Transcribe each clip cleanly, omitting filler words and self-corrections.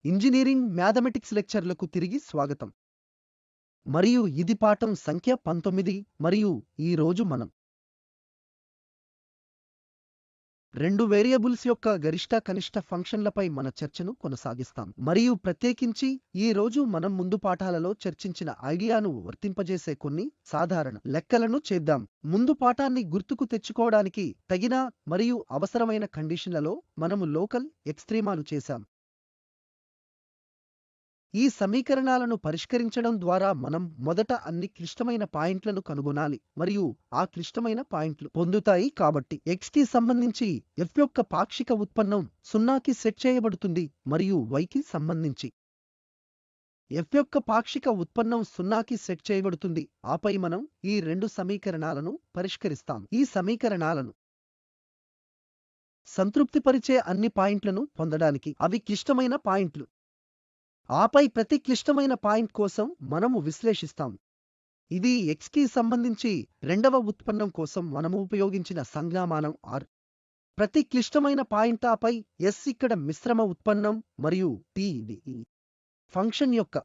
Engineering mathematics లెక్చర్లకు తిరిగి స్వాగతం. మరియు ఇది పాఠం సంఖ్య 19 మరియు ఈ రోజు మనం 2 వేరియబుల్స్ యొక్క గరిష్ట కనిష్ట ఫంక్షన్లపై మన చర్చను కొనసాగిస్తాం. మరియు ప్రత్యేకించి ఈ రోజు మనం ముందు పాఠాలలో చర్చించిన ఐడియాను వర్తింపజేసే కొన్ని సాధారణ లెక్కలను చేద్దాం. ముందు పాఠాన్ని గుర్తుకు తెచ్చుకోవడానికి తగిన మరియు అవసరమైన కండిషన్లలో మనము లోకల్ ఎక్స్ట్రీమాలు చేశాం. ఈ సమీకరణాలను పరిష్కరించడం ద్వారా మనం మొదట అన్ని క్లిష్టమైన పాయింట్లను కనుగొనాలి మరియు ఆ క్లిష్టమైన పాయింట్లు పొందుతాయి. కాబట్టి x కి సంబంధించి f యొక్క పాక్షిక ఉత్పన్నం 0కి సెట్ చేయబడుతుంది మరియు y కి సంబంధించి f యొక్క పాక్షిక ఉత్పన్నం 0కి సెట్ చేయబడుతుంది. ఆపై మనం ఈ రెండు సమీకరణాలను పరిష్కరిస్తాం. ఈ సమీకరణాలను సంతృప్తిపరిచే అన్ని పాయింట్లను పొందడానికి అవి క్లిష్టమైన పాయింట్లు. ఆపై ప్రతి క్లిష్టమైన పాయింట్ కోసం మనము విశ్లేషిస్తాం. ఇది x కి సంబంధించి రెండవ ఉత్పన్నం కోసం మనము ఉపయోగించిన సంజ్ఞామానం r. ప్రతి క్లిష్టమైన పాయింట్ ఆపై s ఇక్కడ మిశ్రమ ఉత్పన్నం మరియు t ఇది ఈ ఫంక్షన్ యొక్క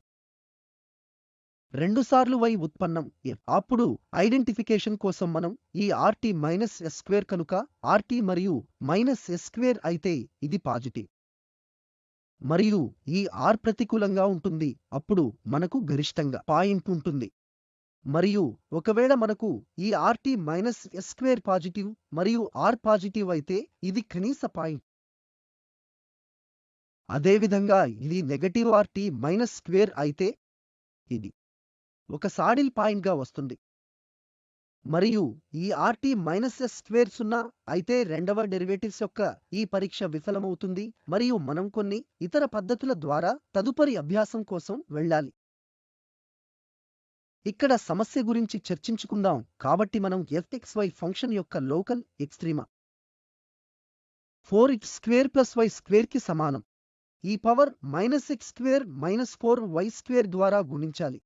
రెండుసార్లు y ఉత్పన్నం f. అప్పుడు ఐడెంటిఫికేషన్ కోసం మనం ఈ rt మైనస్ s స్క్వేర్ కనుక rt మరియు మైనస్ s స్క్వేర్ అయితే ఇది పాజిటివ్ మరియు ఈ r ప్రతికూలంగా ఉంటుంది. అప్పుడు మనకు గరిష్టంగా పాయింట్ ఉంటుంది. మరియు ఒకవేళ మనకు ఈ rt minus s square positive మరియు r పాజిటివ్ అయితే ఇది కనీస పాయింట్. అదేవిధంగా ఇది నెగటివ్ rt మైనస్ స్క్వేర్ అయితే ఇది ఒక సాడిల్ పాయింట్గా వస్తుంది. మరియు ఈ rt మైనస్ s స్క్వేర్ 0 అయితే రెండవ డెరివేటివ్స్ యొక్క ఈ పరీక్ష విఫలమవుతుంది మరియు మనం కొన్ని ఇతర పద్ధతుల ద్వారా తదుపరి అభ్యాసం కోసం వెళ్ళాలి. ఇక్కడ సమస్య గురించి చర్చించుకుందాం. కాబట్టి మనం fxy ఫంక్షన్ యొక్క local ఎక్స్ట్రీమా 4x square plus y square కి సమానం ఈ power minus x square minus 4y square ద్వారా గుణించాలి.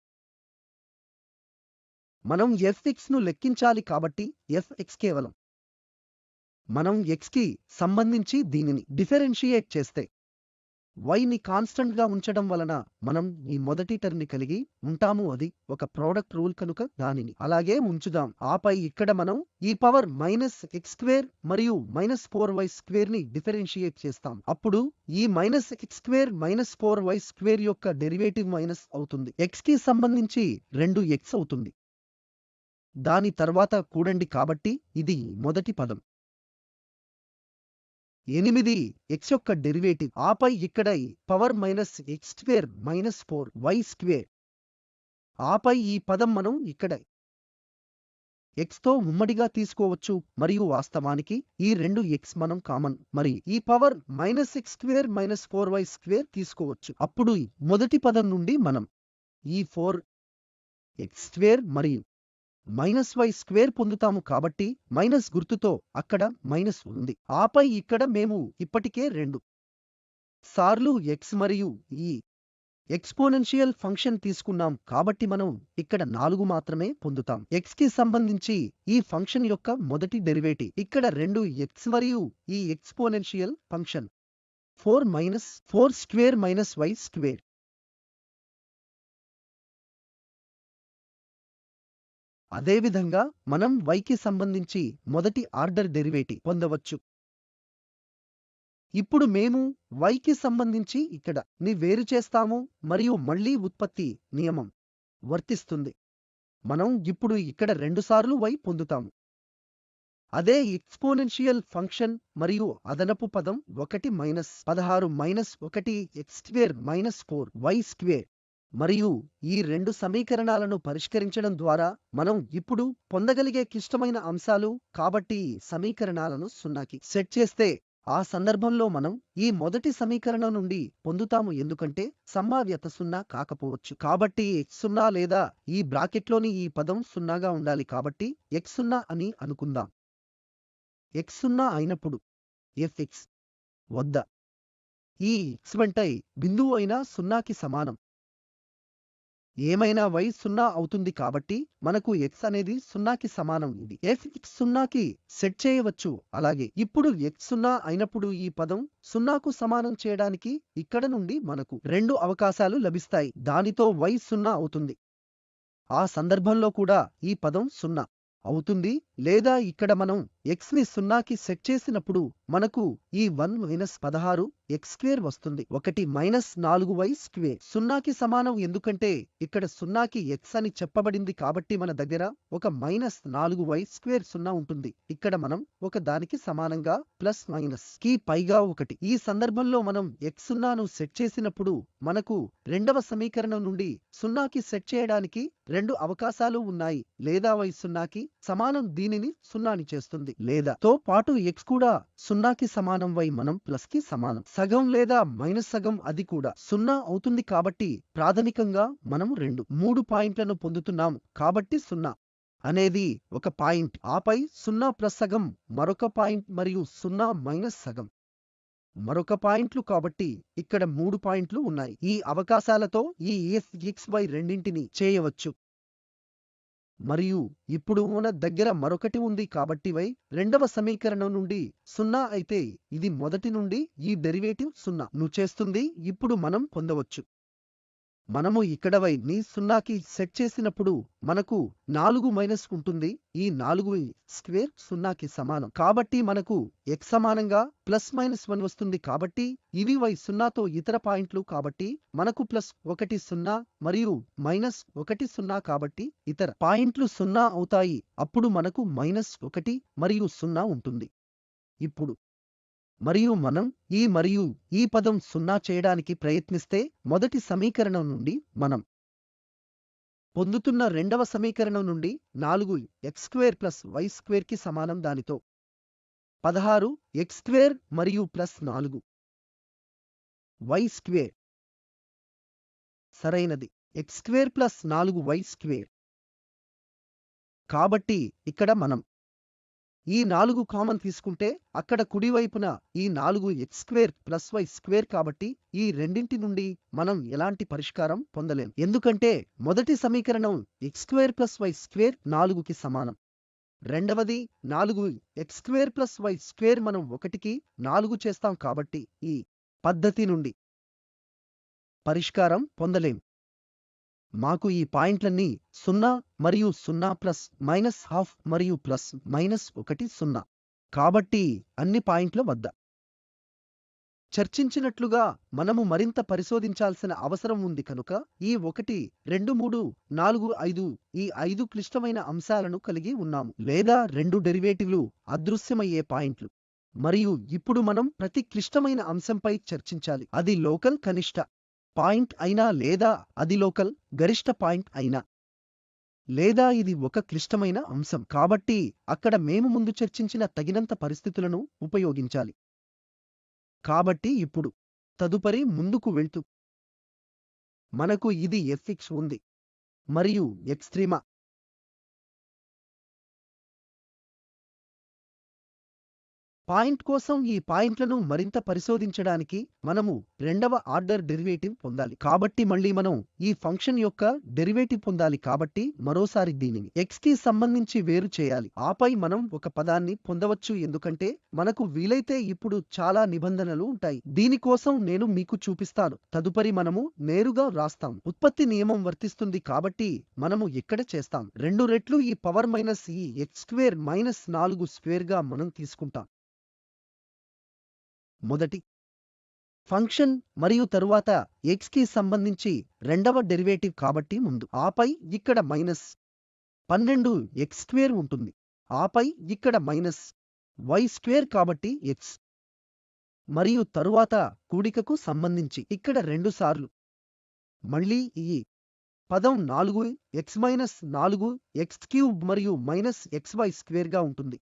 మనం fx ను లెక్కించాలి కాబట్టి fx కేవలం మనం x కి సంబంధించి దీనిని డిఫరెన్షియేట్ చేస్తే y ని కాన్స్టెంట్ గా ఉంచడం వలన మనం ఈ మొదటి టర్మ్ ని కలిగి ఉంటాము. అది ఒక ప్రోడక్ట్ రూల్ కనుక దానిని అలాగే ఉంచుదాం. ఆపై ఇక్కడ మనం ఈ పవర్ మైనస్ x స్క్వేర్ మరియు మైనస్ 4y స్క్వేర్ ని డిఫరెన్షియేట్ చేస్తాం. అప్పుడు ఈ minus x square minus 4y square యొక్క డెరివేటివ్ మైనస్ అవుతుంది. x కి సంబంధించి 2x అవుతుంది. దాని తర్వాత కూడండి కాబట్టి ఇది మొదటి పదం 8x యొక్క డెరివేటివ్. ఆపై ఇక్కడ power minus x square minus 4y square. ఆపై ఈ పదం మనం ఇక్కడ x తో ఉమ్మడిగా తీసుకోవచ్చు మరియు వాస్తవానికి ఈ 2x మనం కామన్ మరి ఈ power minus x square minus 4y square తీసుకోవచ్చు. అప్పుడు మొదటి పదం నుండి మనం ఈ 4x స్క్వేర్ మరియు మైనస్ y స్క్వేర్ పొందుతాము. కాబట్టి మైనస్ గుర్తుతో అక్కడ మైనస్ ఉంది. ఆపై ఇక్కడ మేము ఇప్పటికే 2 సార్లు x మరియు ఈ ఎక్స్పోనెన్షియల్ ఫంక్షన్ తీసుకున్నాం కాబట్టి మనం ఇక్కడ 4 మాత్రమే పొందుతాం. x కి సంబంధించి ఈ ఫంక్షన్ యొక్క మొదటి డెరివేటివ్ ఇక్కడ 2x మరియు ఈ exponential function 4 minus 4 square minus y square. అదేవిధంగా మనం y కి సంబంధించి మొదటి ఆర్డర్ డెరివేటివ్ పొందవచ్చు. ఇప్పుడు మేము y కి సంబంధించి ఇక్కడ ని వేరు చేస్తాము మరియు మళ్ళీ ఉత్పత్తి నియమం వర్తిస్తుంది. మనం ఇప్పుడు ఇక్కడ 2 సార్లు y పొందుతాము. అదే ఎక్స్పోనెన్షియల్ ఫంక్షన్ మరియు అదనపు పదం 1 minus 16 minus 1 x square minus 4y square. మరియు ఈ రెండు సమీకరణాలను పరిష్కరించడం ద్వారా మనం ఇప్పుడు పొందగలిగే క్లిష్టమైన అంశాలు. కాబట్టి సమీకరణాలను 0కి సెట్ చేస్తే ఆ సందర్భంలో మనం ఈ మొదటి సమీకరణం నుండి పొందుతాము ఎందుకంటే సంభావ్యత 0 కాకపోవచ్చు. కాబట్టి x 0 లేదా ఈ బ్రాకెట్లోని ఈ పదం 0గా ఉండాలి. కాబట్టి x 0 అని అనుకుందాం. x 0 అయినప్పుడు fx వద్ద ఈ x వెంట బిందువు అయిన 0కి సమానం. ఏమైనా y 0 అవుతుంది కాబట్టి మనకు x అనేది 0కి సమానం. ఇది fx 0కి సెట్ చేయవచ్చు. అలాగే ఇప్పుడు x 0 అయినప్పుడు ఈ పదం 0కు సమానం చేయడానికి ఇక్కడ నుండి మనకు 2 అవకాశాలు లభిస్తాయి. దానితో y 0 అవుతుంది. ఆ సందర్భంలో కూడా ఈ పదం 0 అవుతుంది. లేదా ఇక్కడ మనం x ని 0కి సెట్ చేసినప్పుడు మనకు ఈ 1 - 16 x² వస్తుంది. 1 - 4y². 0కి సమానం ఎందుకంటే ఇక్కడ 0కి x అని చెప్పబడింది కాబట్టి మన దగ్గర ఒక -4y² 0 ఉంటుంది. ఇక్కడ మనం ఒక దానికి సమానంగా ప్లస్ మైనస్ కి పైగా 1. ఈ సందర్భంలో మనం x0ను సెట్ చేసినప్పుడు మనకు రెండవ సమీకరణం నుండి 0కి సెట్ చేయడానికి 2 అవకాశాలు ఉన్నాయి. లేదా y 0కి సమానం దీనిని 0ని చేస్తుంది. లేదా తో పాటు x కూడా 0కి సమానం y మనం ప్లస్ కి సమానం. సగం లేదా మైనస్ సగం అది కూడా 0 అవుతుంది కాబట్టి ప్రాథమికంగా మనము 3 పాయింట్లను పొందుతున్నాము. కాబట్టి 0 అనేది ఒక పాయింట్, ఆపై 0 ప్లస్ సగం మరొక పాయింట్ మరియు 0 మైనస్ సగం మరొక పాయింట్లు. కాబట్టి ఇక్కడ 3 పాయింట్లు ఉన్నాయి. ఈ అవకాశాలతో ఈ fxy రెండింటిని చేయవచ్చు. మరియు ఇప్పుడు మన దగ్గర మరొకటి ఉంది కాబట్టి y రెండవ సమీకరణం నుండి 0 అయితే ఇది మొదటి నుండి ఈ డెరివేటివ్ 0ను చేస్తుంది. ఇప్పుడు మనం పొందవచ్చు. మనము ఇక్కడ y ని 0కి సెట్ చేసినప్పుడు మనకు 4 మైనస్ ఉంటుంది. ఈ 4² 0కి సమానం కాబట్టి మనకు x సమానంగా +-1 వస్తుంది. కాబట్టి ఇవి y 0తో ఇతర పాయింట్లు కాబట్టి మనకు +1 0 మరియు -1 0 కాబట్టి ఇతర పాయింట్లు 0 అవుతాయి. అప్పుడు మనకు -1 మరియు 0 ఉంటుంది. ఇప్పుడు మరియు మనం ఈ పదం 0 చేయడానికి ప్రయత్నిస్తే మొదటి సమీకరణం నుండి మనం పొందుతున్న రెండవ సమీకరణం నుండి 4x² + y² సమానం. దానితో 16x² మరియు +4 y². సరైనది x² + 4y². కాబట్టి ఇక్కడ మనం ఈ 4 కామన్ తీసుకుంటే అక్కడ కుడివైపున ఈ 4x² + y² కాబట్టి ఈ రెండింటి నుండి మనం ఎలాంటి పరిష్కారం పొందలేం. ఎందుకంటే మొదటి సమీకరణం x² + y² 4కి సమానం. రెండవది 4x² + y² మనం 1కి 4 చేస్తాం కాబట్టి ఈ పద్ధతి నుండి పరిష్కారం పొందలేం. మాకు ఈ పాయింట్లన్నీ 0 మరియు 0 ప్లస్ మైనస్ హాఫ్ మరియు +-1 0 కాబట్టి అన్ని పాయింట్ల వద్ద చర్చించినట్లుగా మనము మరింత పరిశోధించాల్సిన అవసరం ఉంది. కనుక ఈ 1 2 3 4 5 ఈ 5 క్లిష్టమైన అంశాలను కలిగి ఉన్నాము, లేదా 2 డెరివేటివ్లు అదృశ్యమయ్యే పాయింట్లు. మరియు ఇప్పుడు మనం ప్రతి క్లిష్టమైన అంశంపై చర్చించాలి. అది లోకల్ కనిష్ట పాయింట్ అయినా లేదా అది లోకల్ గరిష్ట పాయింట్ అయినా, లేదా ఇది ఒక క్లిష్టమైన అంశం కాబట్టి అక్కడ మేము ముందు చర్చించిన తగినంత పరిస్థితులను ఉపయోగించాలి. కాబట్టి ఇప్పుడు తదుపరి ముందుకు వెళ్తూ మనకు ఇది fx ఉంది మరియు ఎక్స్ట్రీమా పాయింట్ కోసం ఈ పాయింట్లను మరింత పరిశోధించడానికి మనము రెండవ ఆర్డర్ డెరివేటివ్ పొందాలి. కాబట్టి మళ్ళీ మనం ఈ ఫంక్షన్ యొక్క డెరివేటివ్ పొందాలి. కాబట్టి మరోసారి దీనిని x కి సంబంధించి వేరు చేయాలి. ఆపై మనం ఒక పదాన్ని పొందవచ్చు ఎందుకంటే మనకు వీలైతే ఇప్పుడు చాలా నిబంధనలు ఉంటాయి. దీనికోసం నేను మీకు చూపిస్తాను. తదుపరి మనము నేరుగా వ్రాస్తాం. ఉత్పత్తి నియమం వర్తిస్తుంది కాబట్టి మనము ఇక్కడ చేస్తాం. 2 రెట్లు ఈ పవర్ మైనస్ ఈ x² - 4² గా మనం తీసుకుంటాం. మొదటి ఫంక్షన్ మరియు తరువాత x కి సంబంధించి రెండవ డెరివేటివ్ కాబట్టి ముందు, ఆపై ఇక్కడ -12x² ఉంటుంది, ఆపై ఇక్కడ -y² కాబట్టి x మరియు తరువాత కూడికకు సంబంధించి ఇక్కడ 2 సార్లు మళ్ళీ ఈ పదం 4x-4x³ మరియు -xy² గా ఉంటుంది.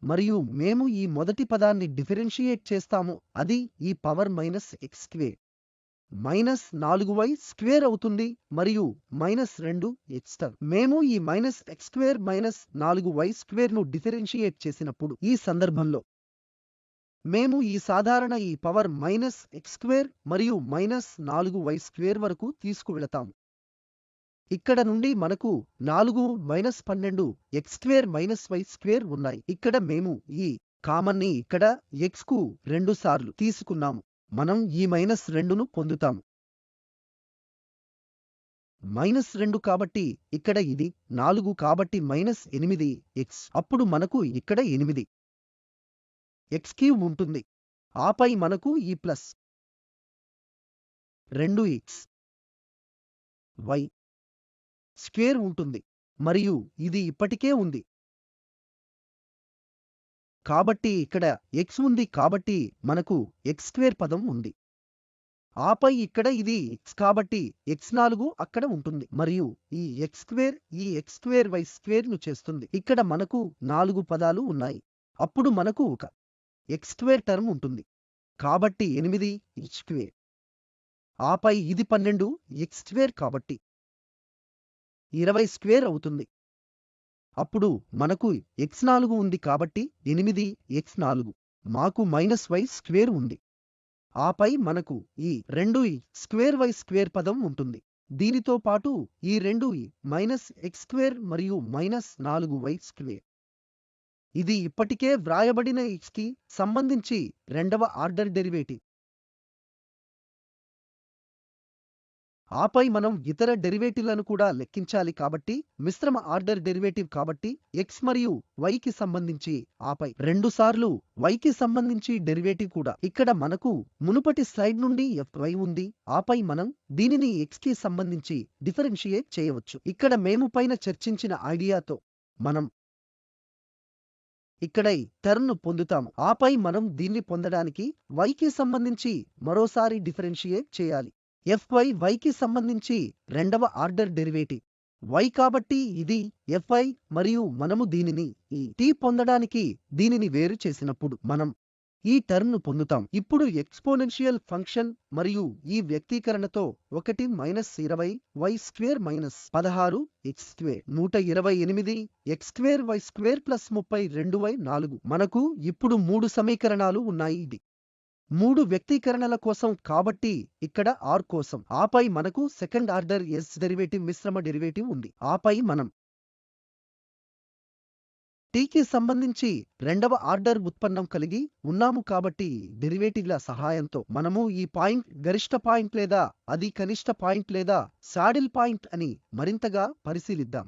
మరియు మేము ఈ మొదటి పదాన్ని డిఫరెన్షియేట్ చేస్తాము, అది ఈ పవర్ -x². -4y² అవుతుంది మరియు -2x. మేము ఈ -x² -4y² ను డిఫరెన్షియేట్ చేసినప్పుడు ఈ సందర్భంలో మేము ఈ సాధారణ ఈ పవర్ -x² మరియు -4y² వరకు తీసుకువెళతాము. ఇక్కడ నుండి మనకు 4 minus 12 X square minus Y square ఉన్నాయి. ఇక్కడ మేము ఈ కామన్ ని ఇక్కడ x కు 2 సార్లు తీసుకున్నాము. మనం ఈ -2ను పొందుతాము. -2 కాబట్టి ఇక్కడ ఇది 4 కాబట్టి -8x. అప్పుడు మనకు ఇక్కడ 8 x³ ఉంటుంది. ఆపై మనకు ఈ ప్లస్ 2x y స్క్వేర్ ఉంటుంది మరియు ఇది ఇప్పటికే ఉంది. కాబట్టి ఇక్కడ x ఉంది కాబట్టి మనకు x² పదం ఉంది. ఆపై ఇక్కడ ఇది x కాబట్టి x4 అక్కడ ఉంటుంది మరియు ఈ x² ఈ x² y² ను చేస్తుంది. ఇక్కడ మనకు 4 పదాలు ఉన్నాయి. అప్పుడు మనకు ఒక x² టర్మ్ ఉంటుంది. కాబట్టి 8x². ఆపై ఇది 12x² కాబట్టి 20² అవుతుంది. అప్పుడు మనకు x4 ఉంది కాబట్టి 8x4. మాకు -y² ఉంది. ఆపై మనకు ఈ 2x² పదం ఉంటుంది. దీనితో పాటు ఈ 2 - x² మరియు -4y². ఇది ఇప్పటికే వ్రాయబడిన x కి సంబంధించి రెండవ ఆర్డర్ డెరివేటివ్. ఆపై మనం ఇతర డెరివేటివ్లను కూడా లెక్కించాలి కాబట్టి మిశ్రమ ఆర్డర్ డెరివేటివ్ కాబట్టి x మరియు y కి సంబంధించి ఆపై 2 సార్లు y కి సంబంధించి డెరివేటివ్ కూడా. ఇక్కడ మనకు మునుపటి స్లైడ్ నుండి fy ఉంది. ఆపై మనం దీనిని x కి సంబంధించి డిఫరెన్షియేట్ చేయవచ్చు. ఇక్కడ మేము పైన చర్చించిన ఐడియాతో మనం ఇక్కడ ఈ టర్మ్ ను పొందుతాము. ఆపై మనం దీన్ని పొందడానికి y కి సంబంధించి మరోసారి డిఫరెన్షియేట్ చేయాలి. fy y కి సంబంధించి రెండవ ఆర్డర్ డెరివేటివ్ y కాబట్టి ఇది fy మరియు మనము దీనిని ఈ t పొందడానికి దీనిని వేరు చేసినప్పుడు మనం ఈ టర్మ్ ను పొందుతాం. ఇప్పుడు ఎక్స్పోనెన్షియల్ ఫంక్షన్ మరియు ఈ వ్యక్తీకరణతో 1 - 20 y² - 16 x², 128 x² y² + 32y 4. మనకు ఇప్పుడు 3 సమీకరణాలు ఉన్నాయి. ఇది 3 వ్యక్తీకరణల కోసం కాబట్టి ఇక్కడ r కోసం. ఆపై మనకు సెకండ్ ఆర్డర్ s డెరివేటివ్ మిశ్రమ డెరివేటివ్ ఉంది. ఆపై మనం t కి సంబంధించి రెండవ ఆర్డర్ ఉత్పన్నం కలిగి ఉన్నాము కాబట్టి డెరివేటివ్ల సహాయంతో మనము ఈ పాయింట్ గరిష్ట పాయింట్ లేదా అది కనిష్ట పాయింట్ లేదా సాడిల్ పాయింట్ అని మరింతగా పరిశీలిద్దాం.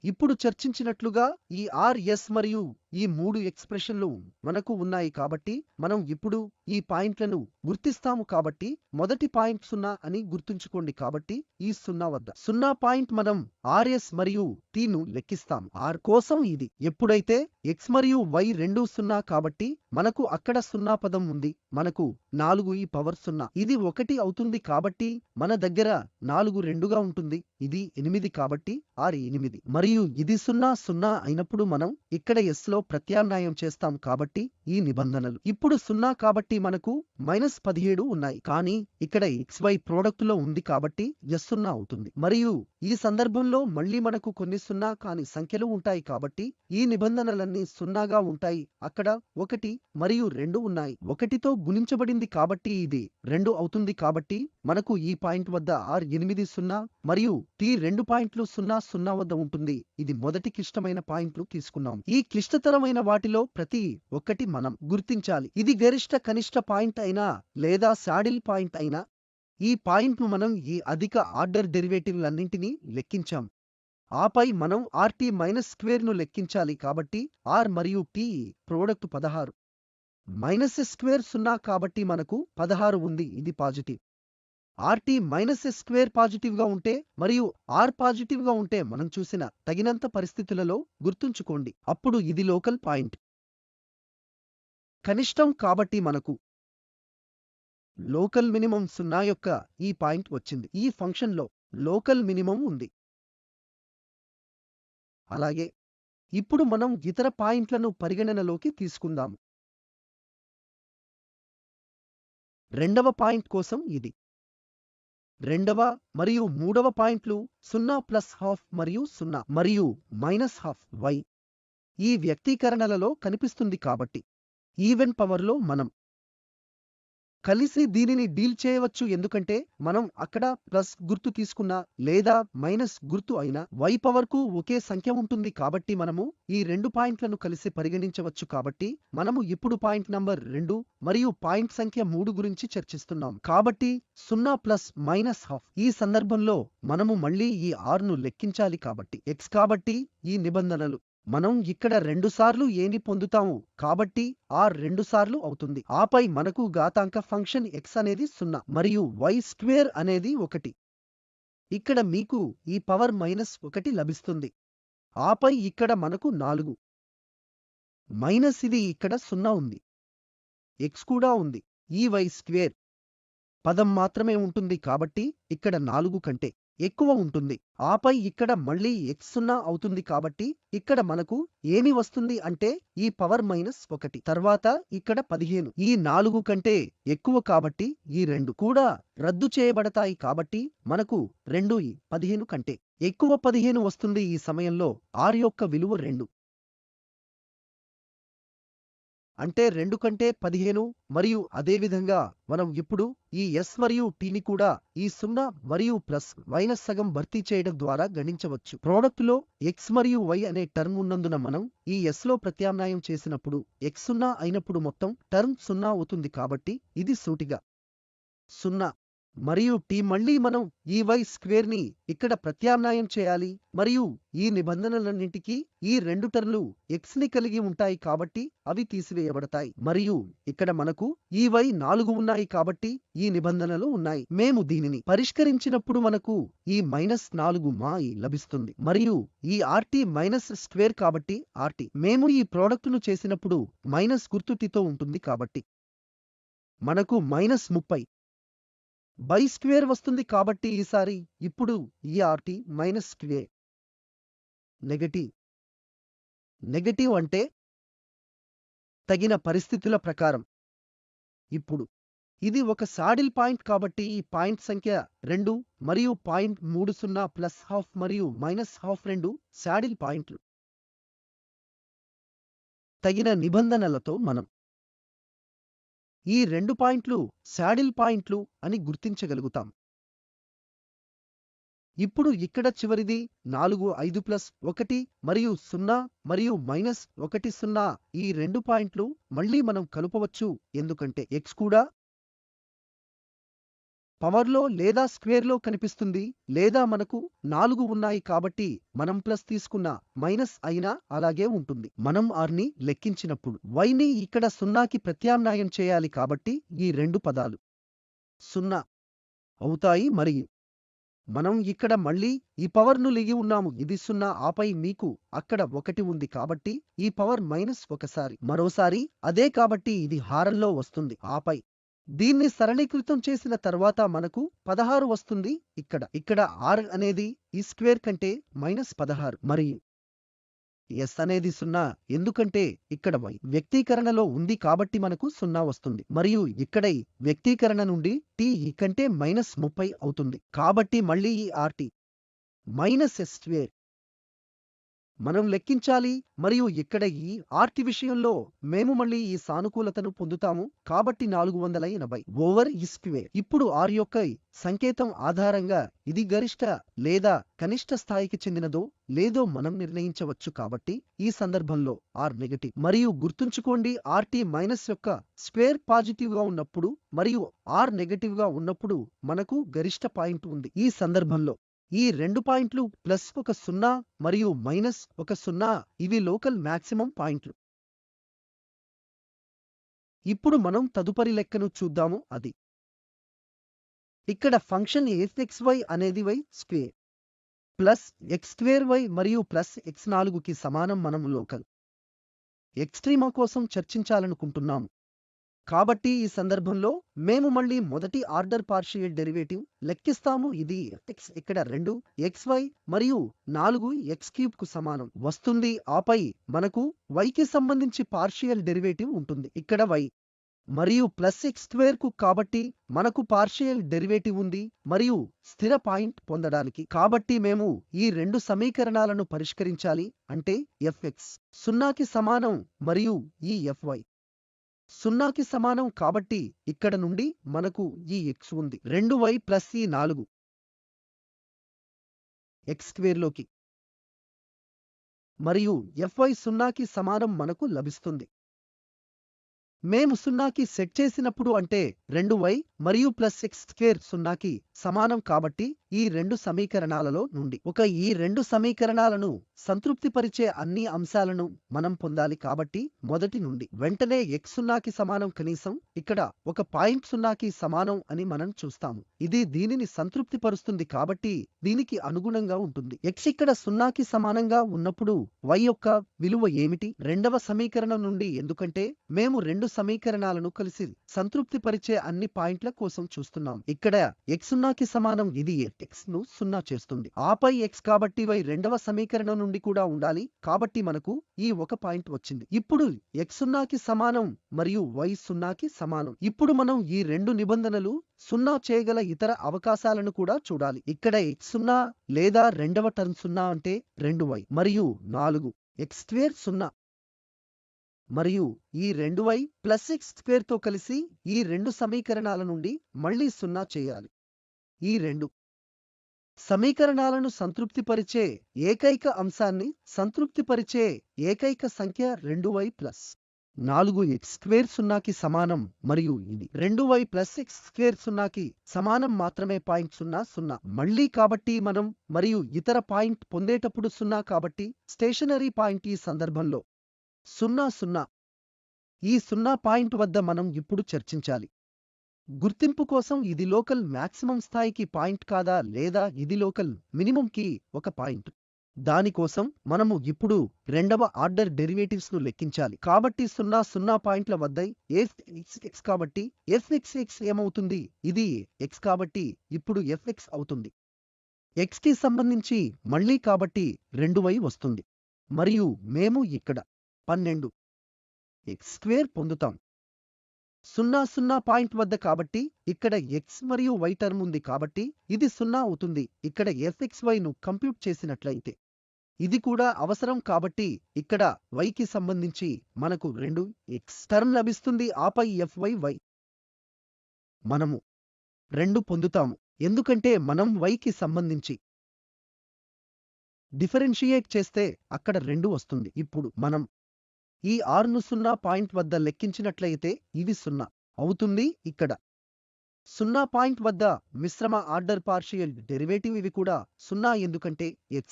ఇప్పుడు చర్చించినట్లుగా ఈ r s మరియు ఈ 3 ఎక్స్ప్రెషన్లు మనకు ఉన్నాయి కాబట్టి మనం ఇప్పుడు ఈ పాయింట్లను గుర్తిస్తాము. కాబట్టి మొదటి పాయింట్ 0 అని గుర్తుంచుకోండి. కాబట్టి ఈ 0 వద్ద 0 పాయింట్ మనం rs మరియు t ను లెక్కిస్తాము. r కోసం ఇది ఎప్పుడైతే x మరియు y రెండూ 0 కాబట్టి మనకు అక్కడ 0 పదం ఉంది. మనకు 4e⁻0 ఇది 1 అవుతుంది కాబట్టి మన దగ్గర 4 2గా ఉంటుంది. ఇది 8 కాబట్టి r 8 మరియు ఇది 0 0 అయినప్పుడు మనం ఇక్కడ s లో ప్రత్యామ్నాయం చేస్తాం. కాబట్టి ఈ నిబంధనలు ఇప్పుడు 0 కాబట్టి మనకు -17 ఉన్నాయి. కానీ ఇక్కడ xy ప్రోడక్ట్ లో ఉంది కాబట్టి s 0 అవుతుంది. మరియు ఈ సందర్భంలో మళ్ళీ మనకు కొన్ని 0 కాని సంఖ్యలు ఉంటాయి కాబట్టి ఈ నిబంధనలన్నీ 0గా ఉంటాయి. అక్కడ 1 మరియు 2 ఉన్నాయి. 1తో గుణించబడింది కాబట్టి ఇది 2 అవుతుంది. కాబట్టి మనకు ఈ పాయింట్ వద్ద r 8 0 మరియు t 2 పాయింట్లు 0 0 వద్ద ఉంటుంది. ఇది మొదటి క్లిష్టమైన పాయింట్లు తీసుకున్నాం. ఈ క్లిష్టతరమైన వాటిలో ప్రతి ఒక్కటి మనం గుర్తించాలి. ఇది గరిష్ట కనిష్ట పాయింట్ అయినా లేదా సాడిల్ పాయింట్ అయినా ఈ పాయింట్ను మనం ఈ అధిక ఆర్డర్ డెరివేటివ్లన్నింటినీ లెక్కించాం. ఆపై మనం rt-² ను లెక్కించాలి. కాబట్టి r మరియు t ప్రోడక్ట్ 16 -s² 0 కాబట్టి మనకు 16 ఉంది. ఇది పాజిటివ్. rt-s² పాజిటివ్గా ఉంటే మరియు r పాజిటివ్గా ఉంటే మనం చూసిన తగినంత పరిస్థితులలో గుర్తుంచుకోండి. అప్పుడు ఇది లోకల్ పాయింట్ కనిష్టం కాబట్టి మనకు లోకల్ మినిమం 0 యొక్క ఈ పాయింట్ వచ్చింది. ఈ ఫంక్షన్లో లోకల్ మినిమం ఉంది. అలాగే ఇప్పుడు మనం ఇతర పాయింట్లను పరిగణనలోకి తీసుకుందాము. రెండవ పాయింట్ కోసం ఇది రెండవ మరియు మూడవ పాయింట్లు 0 + ½ మరియు 0 మరియు -½ y ఈ వ్యక్తీకరణలలో కనిపిస్తుంది. కాబట్టి ఈవెన్ పవర్లో మనం కలిసి దీనిని డీల్ చేయవచ్చు, ఎందుకంటే మనం అక్కడ ప్లస్ గుర్తు తీసుకున్నా లేదా మైనస్ గుర్తు అయినా y పవర్ కు ఒకే సంఖ్య ఉంటుంది కాబట్టి మనము ఈ 2 పాయింట్లను కలిసి పరిగణించవచ్చు. కాబట్టి మనము ఇప్పుడు పాయింట్ నంబర్ 2 మరియు పాయింట్ సంఖ్య 3 గురించి చర్చిస్తున్నాం. కాబట్టి 0 ప్లస్ మైనస్ హాఫ్. ఈ సందర్భంలో మనము మళ్ళీ ఈ r ను లెక్కించాలి కాబట్టి x. కాబట్టి ఈ నిబంధనలు మనం ఇక్కడ 2 సార్లు ఏని పొందుతాము కాబట్టి r 2 సార్లు అవుతుంది. ఆపై మనకు ఘాతాంక ఫంక్షన్ x అనేది 0 మరియు y స్క్వేర్ అనేది 1. ఇక్కడ మీకు ఈ పవర్ -1 లభిస్తుంది. ఆపై ఇక్కడ మనకు 4 మైనస్ ఇది ఇక్కడ 0 ఉంది, x కూడా ఉంది. ఈ y స్క్వేర్ పదం మాత్రమే ఉంటుంది కాబట్టి ఇక్కడ 4 కంటే ఎక్కువ ఉంటుంది. ఆపై ఇక్కడ మళ్ళీ x 0 అవుతుంది కాబట్టి ఇక్కడ మనకు ఏమి వస్తుంది అంటే ఈ పవర్ -1. తర్వాత ఇక్కడ 15. ఈ 4 కంటే ఎక్కువ కాబట్టి ఈ 2 కూడా రద్దు చేయబడతాయి కాబట్టి మనకు 2 కంటే ఎక్కువ 15 వస్తుంది. ఈ సమయంలో r యొక్క విలువ 2 అంటే 2 కంటే 15. మరియు అదేవిధంగా మనం ఇప్పుడు ఈ s మరియు t ని కూడా ఈ 0 మరియు ప్లస్ మైనస్ సగం భర్తీ చేయడం ద్వారా గణించవచ్చు. ప్రోడక్టులో x మరియు y అనే టర్మ్ ఉన్నందున మనం ఈ s లో ప్రత్యామ్నాయం చేసినప్పుడు x 0 అయినప్పుడు మొత్తం టర్మ్ 0 అవుతుంది కాబట్టి ఇది సూటిగా 0 మరియు t. మళ్ళీ మనం ఈ y స్క్వేర్ ని ఇక్కడ ప్రత్యామ్నాయం చేయాలి మరియు ఈ నిబంధనలన్నింటికీ ఈ 2 టర్మ్లు x ని కలిగి ఉంటాయి కాబట్టి అవి తీసివేయబడతాయి మరియు ఇక్కడ మనకు ఈ y 4 ఉన్నాయి కాబట్టి ఈ నిబంధనలు ఉన్నాయి. మేము దీనిని పరిష్కరించినప్పుడు మనకు ఈ -4 లభిస్తుంది మరియు ఈ rt మైనస్ స్క్వేర్ కాబట్టి rt. మేము ఈ ప్రోడక్టును చేసినప్పుడు మైనస్ గుర్తు t తో ఉంటుంది కాబట్టి మనకు -30 బై స్క్వేర్ వస్తుంది. కాబట్టి ఈసారి ఇప్పుడు ఈ rt మైనస్ స్క్వేర్ నెగటివ్ అంటే తగిన పరిస్థితుల ప్రకారం. ఇప్పుడు ఇది ఒక సాడిల్ పాయింట్ కాబట్టి ఈ పాయింట్ సంఖ్య 2 మరియు పాయింట్ 30 ప్లస్ హాఫ్ మరియు మైనస్ హాఫ్ 2 సాడిల్ పాయింట్లు. తగిన నిబంధనలతో మనం ఈ 2 పాయింట్లు సాడిల్ పాయింట్లు అని గుర్తించగలుగుతాం. ఇప్పుడు ఇక్కడ చివరిది 4 5 ప్లస్ 1 మరియు 0 మరియు -1 0. ఈ 2 పాయింట్లు మళ్ళీ మనం కలుపవచ్చు ఎందుకంటే x కూడా పవర్లో లేదా స్క్వేర్లో కనిపిస్తుంది లేదా మనకు 4 ఉన్నాయి కాబట్టి మనం ప్లస్ తీసుకున్న మైనస్ అయినా అలాగే ఉంటుంది. మనం r ని లెక్కించినప్పుడు y ని ఇక్కడ 0కి ప్రత్యామ్నాయం చేయాలి కాబట్టి ఈ 2 పదాలు 0 అవుతాయి మరియు మనం ఇక్కడ మళ్ళీ ఈ పవర్ ను లిగి ఉన్నాము. ఇది 0 ఆపై మీకు అక్కడ 1 ఉంది కాబట్టి ఈ పవర్ -1 మరోసారి అదే కాబట్టి ఇది హారంలో వస్తుంది. ఆపై దీన్ని సరళీకృతం చేసిన తర్వాత మనకు 16 వస్తుంది. ఇక్కడ r అనేది ఈ స్క్వేర్ కంటే -16 మరియు s అనేది 0 ఎందుకంటే ఇక్కడ y వ్యక్తీకరణలో ఉంది కాబట్టి మనకు 0 వస్తుంది మరియు ఇక్కడ ఈ వ్యక్తీకరణ నుండి t కంటే -30 అవుతుంది కాబట్టి మళ్ళీ ఈ rt మైనస్ s స్క్వేర్ మనం లెక్కించాలి మరియు ఇక్కడ ఈ rt విషయంలో మేము మళ్ళీ ఈ సానుకూలతను పొందుతాము కాబట్టి 480 ఓవర్ ఈ స్క్వేర్. ఇప్పుడు r యొక్క సంకేతం ఆధారంగా ఇది గరిష్ట లేదా కనిష్ట స్థాయికి చెందినదో లేదో మనం నిర్ణయించవచ్చు కాబట్టి ఈ సందర్భంలో r నెగటివ్. మరియు గుర్తుంచుకోండి rt మైనస్ యొక్క స్క్వేర్ పాజిటివ్ గా ఉన్నప్పుడు మరియు r నెగటివ్ గా ఉన్నప్పుడు మనకు గరిష్ట పాయింట్ ఉంది. ఈ సందర్భంలో ఈ 2 పాయింట్లు ప్లస్ ఒక 0 మరియు మైనస్ ఒక 0 ఇవి లోకల్ మాక్సిమం పాయింట్లు. ఇప్పుడు మనం తదుపరి లెక్కను చూద్దాము. అది ఇక్కడ ఫంక్షన్ fxy అనేది y square plus x square y మరియు ప్లస్ x4 కి సమానం. మనము లోకల్ ఎక్స్ట్రీమా కోసం చర్చించాలనుకుంటున్నాము కాబట్టి ఈ సందర్భంలో మేము మళ్ళీ మొదటి ఆర్డర్ పార్షియల్ డెరివేటివ్ లెక్కిస్తాము. ఇది x ఇక్కడ 2xy మరియు 4x³ కు సమానం వస్తుంది. ఆపై మనకు y కి సంబంధించి పార్షియల్ డెరివేటివ్ ఉంటుంది ఇక్కడ y మరియు ప్లస్ x² కు కాబట్టి మనకు పార్షియల్ డెరివేటివ్ ఉంది మరియు స్థిర పాయింట్ పొందడానికి. కాబట్టి మేము ఈ 2 సమీకరణాలను పరిష్కరించాలి అంటే fx 0కి సమానం మరియు ఈ fy 0కి సమానం కాబట్టి ఇక్కడ నుండి మనకు ఈ x ఉంది. 2y ప్లస్ ఈ 4 x స్క్వేర్లోకి మరియు fy 0కి సమానం మనకు లభిస్తుంది. మేము 0కి సెట్ చేసినప్పుడు అంటే 2y మరియు ప్లస్ x స్క్వేర్ 0కి సమానం కాబట్టి ఈ రెండు సమీకరణాలలో నుండి ఈ రెండు సమీకరణాలను సంతృప్తిపరిచే అన్ని అంశాలను మనం పొందాలి కాబట్టి మొదటి నుండి వెంటనే x 0కి సమానం కనీసం ఇక్కడ ఒక పాయింట్ 0కి సమానం అని మనం చూస్తాము. ఇది దీనిని సంతృప్తిపరుస్తుంది కాబట్టి దీనికి అనుగుణంగా ఉంటుంది. x ఇక్కడ 0కి సమానంగా ఉన్నప్పుడు y యొక్క విలువ ఏమిటి? రెండవ సమీకరణం నుండి ఎందుకంటే మేము రెండు సమీకరణాలను కలిసి సంతృప్తిపరిచే అన్ని పాయింట్ల కోసం చూస్తున్నాం. ఇక్కడ x 0కి సమానం ఇది x ను 0 చేస్తుంది. ఆపై x కాబట్టి y రెండవ సమీకరణం నుండి కూడా ఉండాలి కాబట్టి మనకు ఈ ఒక పాయింట్ వచ్చింది. ఇప్పుడు x 0కి సమానం మరియు y 0కి సమానం. ఇప్పుడు మనం ఈ రెండు నిబంధనలు 0 చేయగల ఇతర అవకాశాలను కూడా చూడాలి. ఇక్కడ x 0 లేదా రెండవ టర్మ్ 0 అంటే 2y మరియు 4 x స్క్వేర్ 0 మరియు ఈ 2y ప్లస్ x స్క్వేర్తో కలిసి ఈ రెండు సమీకరణాల నుండి మళ్ళీ 0 చేయాలి. ఈ రెండు సమీకరణాలను సంతృప్తిపరిచే ఏకైక అంశాన్ని సంతృప్తిపరిచే ఏకైక సంఖ్య 2y ప్లస్ 4x స్క్వేర్ 0కి సమానం మరియు ఇది 2y ప్లస్ x స్క్వేర్ 0కి సమానం మాత్రమే పాయింట్ 0 0 మళ్ళీ కాబట్టి మనం మరియు ఇతర పాయింట్ పొందేటప్పుడు 0 కాబట్టి స్టేషనరీ పాయింట్ ఈ సందర్భంలో 0 0 ఈ 0 పాయింట్ వద్ద మనం ఇప్పుడు చర్చించాలి. గుర్తింపు కోసం ఇది లోకల్ మాక్సిమం స్థాయికి పాయింట్ కాదా లేదా ఇది లోకల్ మినిమంకి ఒక పాయింట్. దానికోసం మనము ఇప్పుడు రెండవ ఆర్డర్ డెరివేటివ్స్ ను లెక్కించాలి. కాబట్టి 0 0 పాయింట్ల వద్ద fx కాబట్టి fx ఏమవుతుంది? ఇది x కాబట్టి ఇప్పుడు fx అవుతుంది. x కి సంబంధించి మళ్ళీ కాబట్టి 2y వస్తుంది మరియు మేము ఇక్కడ 12 x స్క్వేర్ పొందుతాం. 0 0 పాయింట్ వద్ద కాబట్టి ఇక్కడ x మరియు y టర్మ్ ఉంది కాబట్టి ఇది 0 అవుతుంది. ఇక్కడ fxy ను కంప్యూట్ చేసినట్లయితే ఇది కూడా అవసరం కాబట్టి ఇక్కడ y కి సంబంధించి మనకు 2x టర్మ్ లభిస్తుంది. ఆపై fyy మనము 2 పొందుతాము ఎందుకంటే మనం y కి సంబంధించి డిఫరెన్షియేట్ చేస్తే అక్కడ 2 వస్తుంది. ఇప్పుడు మనం ఈ r ను 0 పాయింట్ వద్ద లెక్కించినట్లయితే ఇది 0 అవుతుంది. ఇక్కడ 0 పాయింట్ వద్ద మిశ్రమ ఆర్డర్ పార్షియల్ డెరివేటివ్ ఇవి కూడా 0 ఎందుకంటే x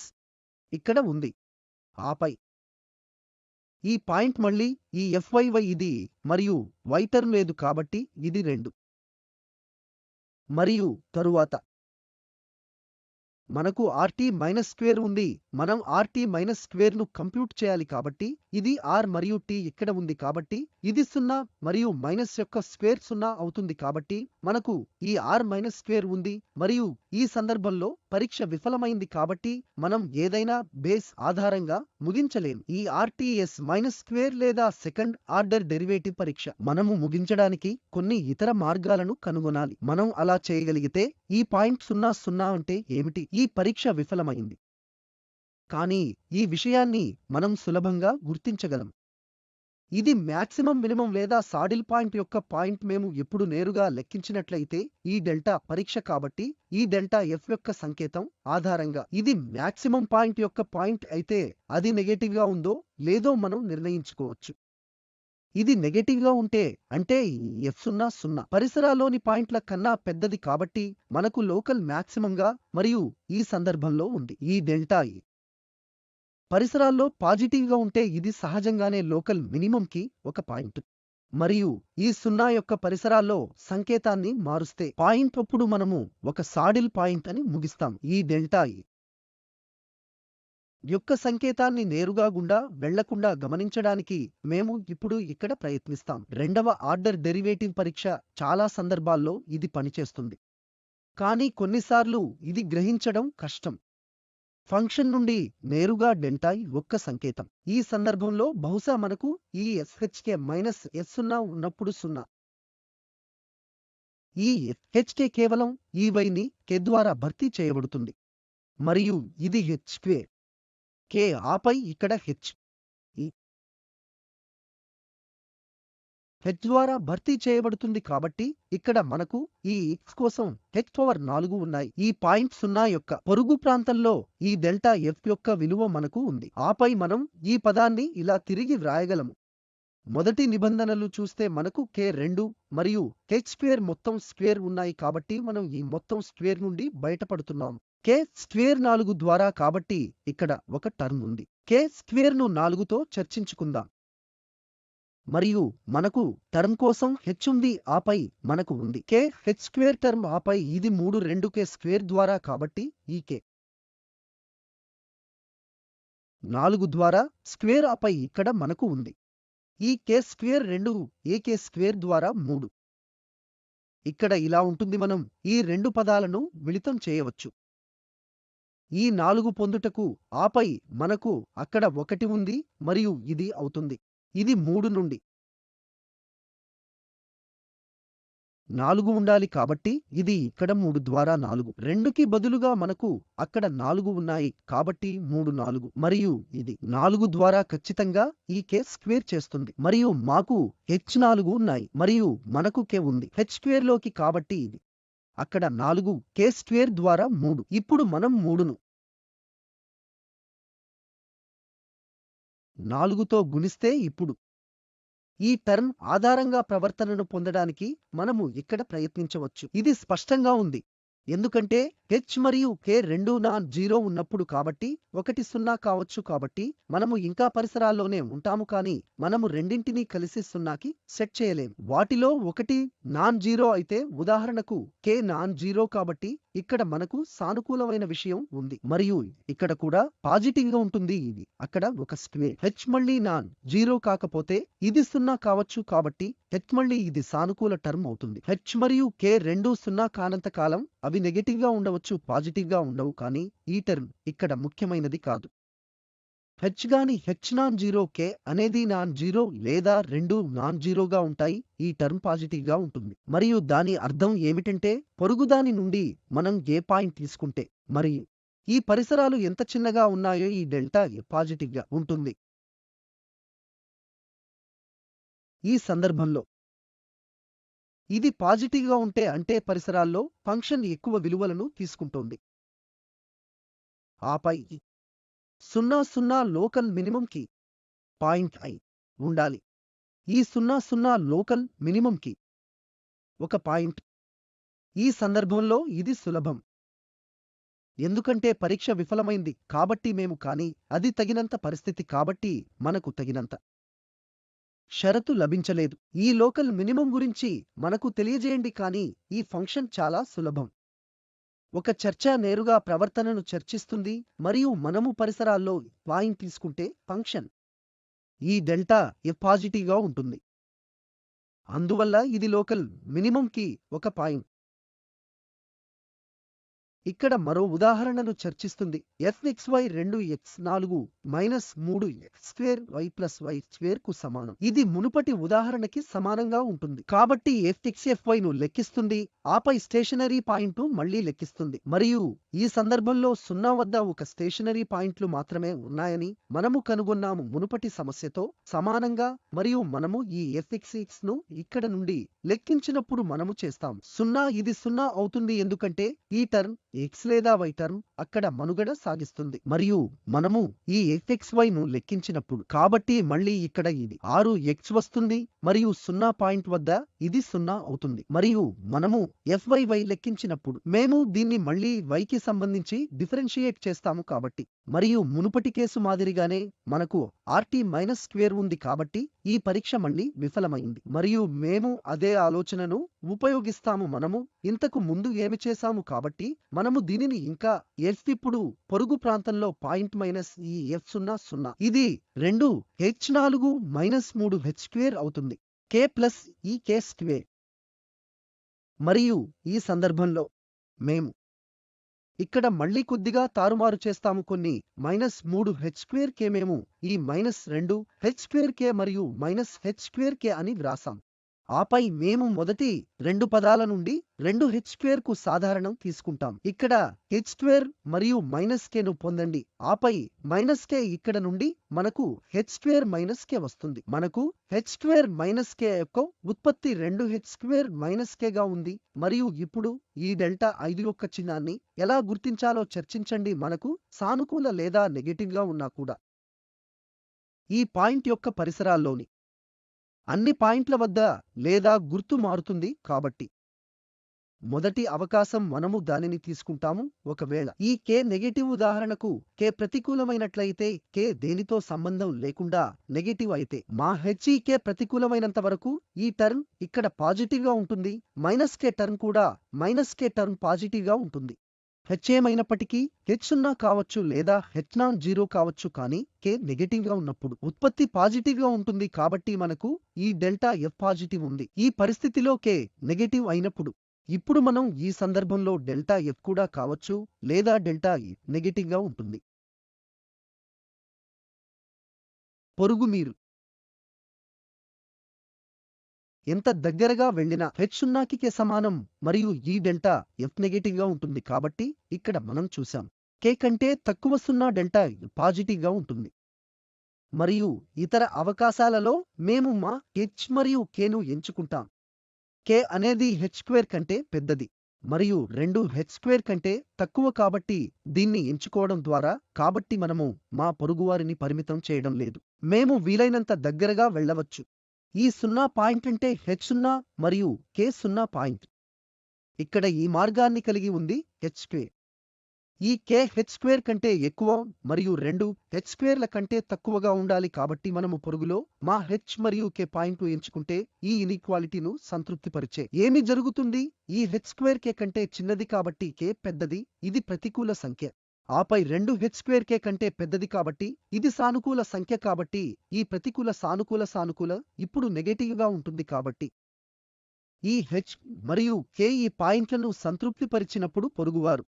ఇక్కడ ఉంది. ఆపై ఈ పాయింట్ మళ్ళీ ఈ fyy ఇది మరియు y టర్మ్ లేదు కాబట్టి ఇది 2 మరియు తరువాత మనకు rt మైనస్ స్క్వేర్ ఉంది. మనం rt మైనస్ స్క్వేర్ ను కంప్యూట్ చేయాలి కాబట్టి ఇది r మరియు t ఇక్కడ ఉంది కాబట్టి ఇది 0 మరియు మైనస్ యొక్క స్క్వేర్ 0 అవుతుంది కాబట్టి మనకు ఈ r మైనస్ స్క్వేర్ ఉంది మరియు ఈ సందర్భంలో పరీక్ష విఫలమైంది కాబట్టి మనం ఏదైనా బేస్ ఆధారంగా ముగించలేం. ఈ rts మైనస్ స్క్వేర్ లేదా సెకండ్ ఆర్డర్ డెరివేటివ్ పరీక్ష మనము ముగించడానికి కొన్ని ఇతర మార్గాలను కనుగొనాలి. మనం అలా చేయగలిగితే ఈ పాయింట్ 0 0 అంటే ఏమిటి? ఈ పరీక్ష విఫలమైంది కానీ ఈ విషయాన్ని మనం సులభంగా గుర్తించగలం. ఇది మ్యాక్సిమం మినిమం లేదా సాడిల్ పాయింట్ యొక్క పాయింట్ మేము ఎప్పుడు నేరుగా లెక్కించినట్లయితే ఈ డెల్టా పరీక్ష కాబట్టి ఈ డెల్టా f యొక్క సంకేతం ఆధారంగా ఇది మ్యాక్సిమం పాయింట్ యొక్క పాయింట్ అయితే అది నెగటివ్ గా ఉందో లేదో మనం నిర్ణయించుకోవచ్చు. ఇది నెగటివ్ గా ఉంటే అంటే f0 0 పరిసరాల్లోని పాయింట్ల కన్నా పెద్దది కాబట్టి మనకు లోకల్ మాక్సిమంగా మరియు ఈ సందర్భంలో ఉంది. ఈ డెల్టా పరిసరాల్లో పాజిటివ్ గా ఉంటే ఇది సహజంగానే లోకల్ మినిమంకి ఒక పాయింట్ మరియు ఈ 0 యొక్క పరిసరాల్లో సంకేతాన్ని మారుస్తే పాయింట్ అప్పుడు మనము ఒక సాడిల్ పాయింట్ అని ముగిస్తాం. ఈ డెల్టా యొక్క సంకేతాన్ని నేరుగా గుండా వెళ్లకుండా గమనించడానికి మేము ఇప్పుడు ఇక్కడ ప్రయత్నిస్తాం. రెండవ ఆర్డర్ డెరివేటివ్ పరీక్ష చాలా సందర్భాల్లో ఇది పనిచేస్తుంది కానీ కొన్నిసార్లు ఇది గ్రహించడం కష్టం. ఫంక్షన్ నుండి నేరుగా డెల్టా ఒక్క సంకేతం. ఈ సందర్భంలో బహుశా మనకు ఈ shk మైనస్ s0 ఉన్నప్పుడు 0 ఈ hk కేవలం ఈ y ని k ద్వారా భర్తీ చేయబడుతుంది మరియు ఇది hk k ఆపై ఇక్కడ h h ద్వారా భర్తీ చేయబడుతుంది కాబట్టి ఇక్కడ మనకు ఈ x కోసం h పవర్ 4 ఉన్నాయి. ఈ పాయింట్ 0 యొక్క పొరుగు ప్రాంతంలో ఈ డెల్టా f యొక్క విలువ మనకు ఉంది. ఆపై మనం ఈ పదాన్ని ఇలా తిరిగి వ్రాయగలము. మొదటి నిబంధనలు చూస్తే మనకు k2 మరియు h స్క్వేర్ మొత్తం స్క్వేర్ ఉన్నాయి కాబట్టి మనం ఈ మొత్తం స్క్వేర్ నుండి బయటపడుతున్నాం. k స్క్వేర్ 4 ద్వారా కాబట్టి ఇక్కడ ఒక టర్మ్ ఉంది. k స్క్వేర్ ను 4తో చర్చించుకుందాం. మరియు మనకు టర్మ్ కోసం h ఉంది, ఆపై మనకు ఉంది k h స్క్వేర్ టర్మ్, ఆపై ఇది 2k స్క్వేర్ ద్వారా కాబట్టి ఈ k 4 ద్వారా స్క్వేర్, ఆపై ఇక్కడ మనకు ఉంది ఈ k స్క్వేర్ 2 ak స్క్వేర్ ద్వారా 3. ఇక్కడ ఇలా ఉంటుంది. మనం ఈ రెండు పదాలను మిళితం చేయవచ్చు ఈ 4 పొందుటకు. ఆపై మనకు అక్కడ 1 ఉంది మరియు ఇది అవుతుంది. ఇది 3 నుండి 4 ఉండాలి కాబట్టి ఇది ఇక్కడ 3 ద్వారా 4. 2కి బదులుగా మనకు అక్కడ 4 ఉన్నాయి కాబట్టి 3 4 మరియు ఇది 4 ద్వారా ఖచ్చితంగా ఈ k స్క్వేర్ చేస్తుంది. మరియు మాకు h4 ఉన్నాయి మరియు మనకు k ఉంది h స్క్వేర్ లోకి కాబట్టి ఇది అక్కడ 4 k స్క్వేర్ ద్వారా 3. ఇప్పుడు మనం 3ను 4తో గుణిస్తే ఇప్పుడు ఈ టర్మ్ ఆధారంగా ప్రవర్తనను పొందడానికి మనము ఇక్కడ ప్రయత్నించవచ్చు. ఇది స్పష్టంగా ఉంది ఎందుకంటే h మరియు k రెండూ నాన్ జీరో ఉన్నప్పుడు కాబట్టి 1 0 కావచ్చు కాబట్టి మనము ఇంకా పరిసరాల్లోనే ఉంటాము కానీ మనము రెండింటినీ కలిసి 0కి సెట్ చేయలేము. వాటిలో ఒకటి నాన్ జీరో అయితే ఉదాహరణకు k నాన్ జీరో కాబట్టి ఇక్కడ మనకు సానుకూలమైన విషయం ఉంది మరియు ఇక్కడ కూడా పాజిటివ్ గా ఉంటుంది. ఇది అక్కడ ఒక స్క్వేర్ h మళ్ళీ నాన్ జీరో కాకపోతే ఇది 0 కావచ్చు కాబట్టి h మళ్ళీ ఇది సానుకూల టర్మ్ అవుతుంది. h మరియు k రెండూ 0 కానంత కాలం అవి నెగటివ్ గా ఉండవచ్చు, పాజిటివ్ గా ఉండవు. కానీ ఈ టర్మ్ ఇక్కడ ముఖ్యమైనది కాదు. h గాని h నాన్ జీరో k అనేది నాన్ జీరో లేదా రెండూ నాన్ జీరోగా ఉంటాయి. ఈ టర్మ్ పాజిటివ్ గా ఉంటుంది మరియు దాని అర్థం ఏమిటంటే పొరుగుదాని నుండి మనం ఏ పాయింట్ తీసుకుంటే మరియు ఈ పరిసరాలు ఎంత చిన్నగా ఉన్నాయో ఈ డెల్టా పాజిటివ్ గా ఉంటుంది. ఈ సందర్భంలో ఇది పాజిటివ్ గా ఉంటే అంటే పరిసరాల్లో ఫంక్షన్ ఎక్కువ విలువలను తీసుకుంటోంది. ఆపై 0 0 లోకల్ మినిమం కి పాయింట్ i ఉండాలి. ఈ 0 0 లోకల్ మినిమం కి ఒక పాయింట్. ఈ సందర్భంలో ఇది సులభం ఎందుకంటే పరీక్ష విఫలమైంది కాబట్టి మేము కానీ అది తగినంత పరిస్థితి కాబట్టి మనకు తగినంత షరతు లభించలేదు. ఈ లోకల్ మినిమం గురించి మనకు తెలియజేయండి కానీ ఈ ఫంక్షన్ చాలా సులభం. ఒక చర్చ నేరుగా ప్రవర్తనను చర్చిస్తుంది మరియు మనము పరిసరాల్లో పాయింట్ తీసుకుంటే ఫంక్షన్ ఈ డెల్టా పాజిటివ్ గా ఉంటుంది. అందువల్ల ఇది లోకల్ మినిమం కి ఒక పాయింట్. ఇక్కడ మరో ఉదాహరణను చర్చిస్తుంది. fxy 2x4 minus 3x² y plus y² కు సమానం. ఇది మునుపటి ఉదాహరణకి సమానంగా ఉంటుంది కాబట్టి fxfy ను లెక్కిస్తుంది, ఆపై స్టేషనరీ పాయింట్ మళ్లీ లెక్కిస్తుంది మరియు ఈ సందర్భంలో 0 వద్ద ఒక స్టేషనరీ పాయింట్లు మాత్రమే ఉన్నాయని మనము కనుగొన్నాము మునుపటి సమస్యతో సమానంగా. మరియు మనము ఈ fxx ను ఇక్కడ నుండి లెక్కించినప్పుడు మనము చేస్తాము 0. ఇది 0 అవుతుంది ఎందుకంటే ఈ టర్మ్ x లేదా y టర్మ్ అక్కడ మనుగడ సాగిస్తుంది మరియు మనము ఈ fxy ను లెక్కించినప్పుడు కాబట్టి మళ్ళీ ఇక్కడ ఇది 6x వస్తుంది మరియు 0 పాయింట్ వద్ద ఇది 0 అవుతుంది మరియు మనము fyy లెక్కించినప్పుడు మేము దీన్ని మళ్ళీ y కి సంబంధించి డిఫరెన్షియేట్ చేస్తాము కాబట్టి మరియు మునుపటి కేసు మాదిరిగానే మనకు rt మైనస్ స్క్వేర్ ఉంది కాబట్టి ఈ పరీక్ష మళ్ళీ విఫలమైంది మరియు మేము అదే ఆలోచనను ఉపయోగిస్తాము. మనము ఇంతకు ముందు ఏమి చేశాము కాబట్టి మనము దీనిని ఇంకా f ఇప్పుడు పొరుగు ప్రాంతంలో పాయింట్ మైనస్ ఈ f0 0 ఇది 2 h4 మైనస్ 3 h² అవుతుంది k ప్లస్ ఈ k స్క్వేర్. మరియు ఈ సందర్భంలో మేము ఇక్కడ మళ్ళీ కొద్దిగా తారుమారు చేస్తాము కొన్ని మైనస్ 3 h² k మేము ఈ మైనస్ 2 h² k మరియు మైనస్ h² k అని వ్రాసాం. ఆపై మేము మొదటి 2 పదాల నుండి 2h² కు సాధారణం తీసుకుంటాం. ఇక్కడ h² మరియు -k ను పొందండి. ఆపై -k ఇక్కడ నుండి మనకు h² - k వస్తుంది. మనకు h² - k యొక్క ఉత్పత్తి 2h² - k గా ఉంది. మరియు ఇప్పుడు ఈ డెల్టా 5 యొక్క చిహ్నాన్ని ఎలా గుర్తించాలో చర్చించండి. మనకు సానుకూల లేదా నెగెటివ్ గా ఉన్నా కూడా ఈ పాయింట్ యొక్క పరిసరాల్లోని అన్ని పాయింట్ల వద్ద లేదా గుర్తు మారుతుంది కాబట్టి మొదటి అవకాశం మనము దానిని తీసుకుంటాము. ఒకవేళ ఈ k నెగెటివ్, ఉదాహరణకు k ప్రతికూలమైనట్లయితే, k దేనితో సంబంధం లేకుండా నెగెటివ్ అయితే, మా ఈ k ప్రతికూలమైనంత వరకు ఈ టర్మ్ ఇక్కడ పాజిటివ్ గా ఉంటుంది. -k టర్మ్ కూడా -k టర్మ్ పాజిటివ్ గా ఉంటుంది. h ఏమైనప్పటికీ h0 కావచ్చు లేదా h0 కావచ్చు, కానీ k నెగెటివ్ గా ఉన్నప్పుడు ఉత్పత్తి పాజిటివ్ గా ఉంటుంది. కాబట్టి మనకు ఈ డెల్టా f పాజిటివ్ ఉంది. ఈ పరిస్థితిలో k నెగెటివ్ అయినప్పుడు ఇప్పుడు మనం ఈ సందర్భంలో డెల్టా f కూడా కావచ్చు లేదా డెల్టా e నెగెటివ్ గా ఉంటుంది. పొరుగు మీరు ఎంత దగ్గరగా వెళ్ళినా h0కి k సమానం మరియు ఈ డెల్టా f నెగెటివ్ గా ఉంటుంది. కాబట్టి ఇక్కడ మనం చూసాం k కంటే తక్కువ 0 డెల్టా పాజిటివ్ గా ఉంటుంది. మరియు ఇతర అవకాశాలలో మేము మా h మరియు k ను ఎంచుకుంటాం. k అనేది h² కంటే పెద్దది మరియు 2h² కంటే తక్కువ కాబట్టి దీన్ని ఎంచుకోవడం ద్వారా కాబట్టి మనము మా పొరుగువారిని పరిమితం చేయడం లేదు. మేము వీలైనంత దగ్గరగా వెళ్ళవచ్చు. ఈ 0 పాయింట్ అంటే h0 మరియు k 0 పాయింట్ ఇక్కడ ఈ మార్గాన్ని కలిగి ఉంది h². ఈ k h² కంటే ఎక్కువ మరియు 2h² కంటే తక్కువగా ఉండాలి. కాబట్టి మనము పొరుగులో మా h మరియు k పాయింట్లు ఎంచుకుంటే ఈ ఇన్ఈక్వాలిటీను సంతృప్తిపరిచే ఏమి జరుగుతుంది? ఈ h²k కంటే చిన్నది కాబట్టి k పెద్దది, ఇది ప్రతికూల సంఖ్య. ఆపై 2h²k కంటే పెద్దది కాబట్టి ఇది సానుకూల సంఖ్య. కాబట్టి ఈ ప్రతికూల సానుకూల ఇప్పుడు నెగెటివ్ గా ఉంటుంది. కాబట్టి ఈ h మరియు k ఈ పాయింట్లను సంతృప్తిపరిచినప్పుడు పొరుగువారు